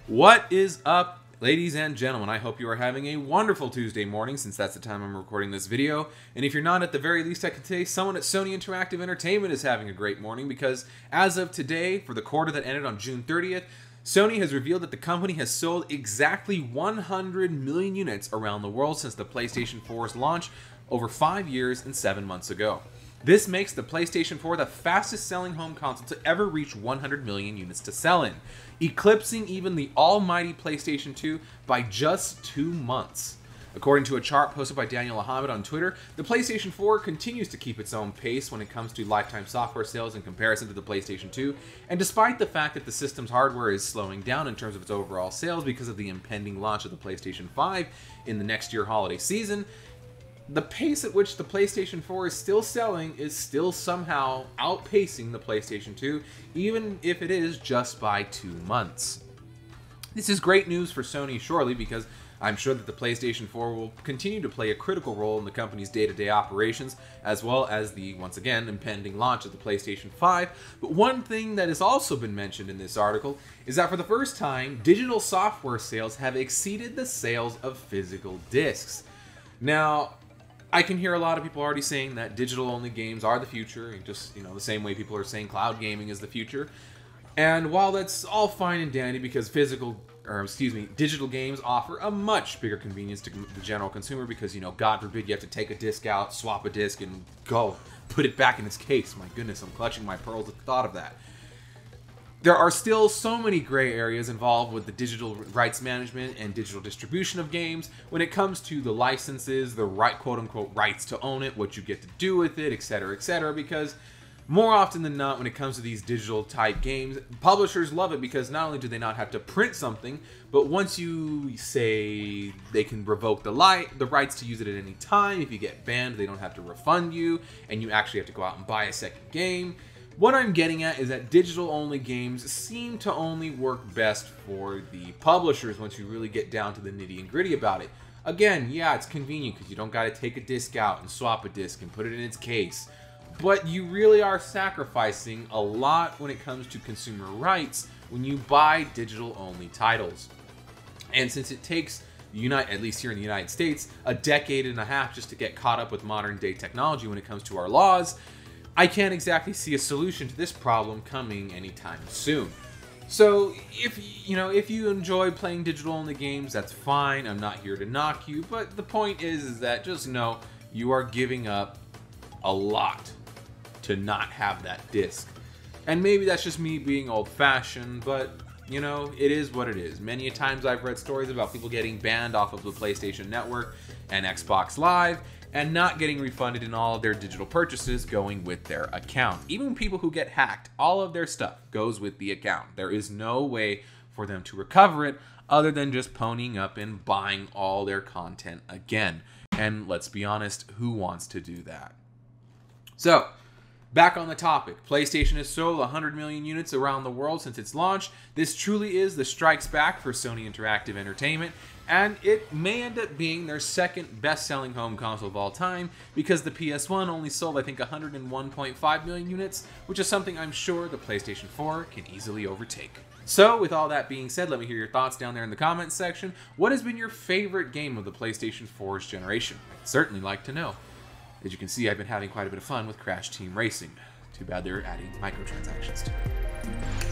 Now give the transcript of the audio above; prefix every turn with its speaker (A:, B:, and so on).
A: What is up, ladies and gentlemen? I hope you are having a wonderful Tuesday morning, since that's the time I'm recording this video. And if you're not, at the very least I can say someone at Sony Interactive Entertainment is having a great morning, because as of today, for the quarter that ended on June 30th, Sony has revealed that the company has sold exactly 100 million units around the world since the PlayStation 4's launch over 5 years and 7 months ago. This makes the PlayStation 4 the fastest selling home console to ever reach 100 million units to sell in, eclipsing even the almighty PlayStation 2 by just 2 months. According to a chart posted by Daniel Ahmed on Twitter, the PlayStation 4 continues to keep its own pace when it comes to lifetime software sales in comparison to the PlayStation 2, and despite the fact that the system's hardware is slowing down in terms of its overall sales because of the impending launch of the PlayStation 5 in the next year holiday season, the pace at which the PlayStation 4 is still selling is still somehow outpacing the PlayStation 2, even if it is just by 2 months. This is great news for Sony, surely, because I'm sure that the PlayStation 4 will continue to play a critical role in the company's day-to-day operations, as well as the, once again, impending launch of the PlayStation 5. But one thing that has also been mentioned in this article is that for the first time, digital software sales have exceeded the sales of physical discs. Now, I can hear a lot of people already saying that digital-only games are the future, just, the same way people are saying cloud gaming is the future. And while that's all fine and dandy because digital games offer a much bigger convenience to the general consumer because, God forbid you have to take a disc out, swap a disc, and go put it back in its case. My goodness, I'm clutching my pearls at the thought of that. There are still so many gray areas involved with the digital rights management and digital distribution of games when it comes to the licenses, the quote-unquote rights to own it, what you get to do with it, etc., because more often than not, when it comes to these digital type games, publishers love it because not only do they not have to print something, but once you say they can revoke the rights to use it at any time, if you get banned, they don't have to refund you, and you actually have to go out and buy a second game. What I'm getting at is that digital-only games seem to only work best for the publishers once you really get down to the nitty and gritty about it. Again, yeah, it's convenient because you don't got to take a disc out and swap a disc and put it in its case. But you really are sacrificing a lot when it comes to consumer rights when you buy digital-only titles. And since it takes, at least here in the United States, a decade and a half just to get caught up with modern-day technology when it comes to our laws, I can't exactly see a solution to this problem coming anytime soon. So if you enjoy playing digital-only games, that's fine. I'm not here to knock you, but the point is that just know you are giving up a lot to not have that disc. And maybe that's just me being old-fashioned, but it is what it is. Many a times I've read stories about people getting banned off of the PlayStation Network and Xbox Live and not getting refunded in all of their digital purchases going with their account. Even people who get hacked, all of their stuff goes with the account. There is no way for them to recover it other than just ponying up and buying all their content again. And let's be honest, who wants to do that? So, back on the topic, PlayStation has sold 100 million units around the world since its launch. This truly is the strikes back for Sony Interactive Entertainment, and it may end up being their second best-selling home console of all time because the PS1 only sold, I think, 101.5 million units, which is something I'm sure the PlayStation 4 can easily overtake. So, with all that being said, let me hear your thoughts down there in the comments section. What has been your favorite game of the PlayStation 4's generation? I'd certainly like to know. As you can see, I've been having quite a bit of fun with Crash Team Racing. Too bad they're adding microtransactions to it.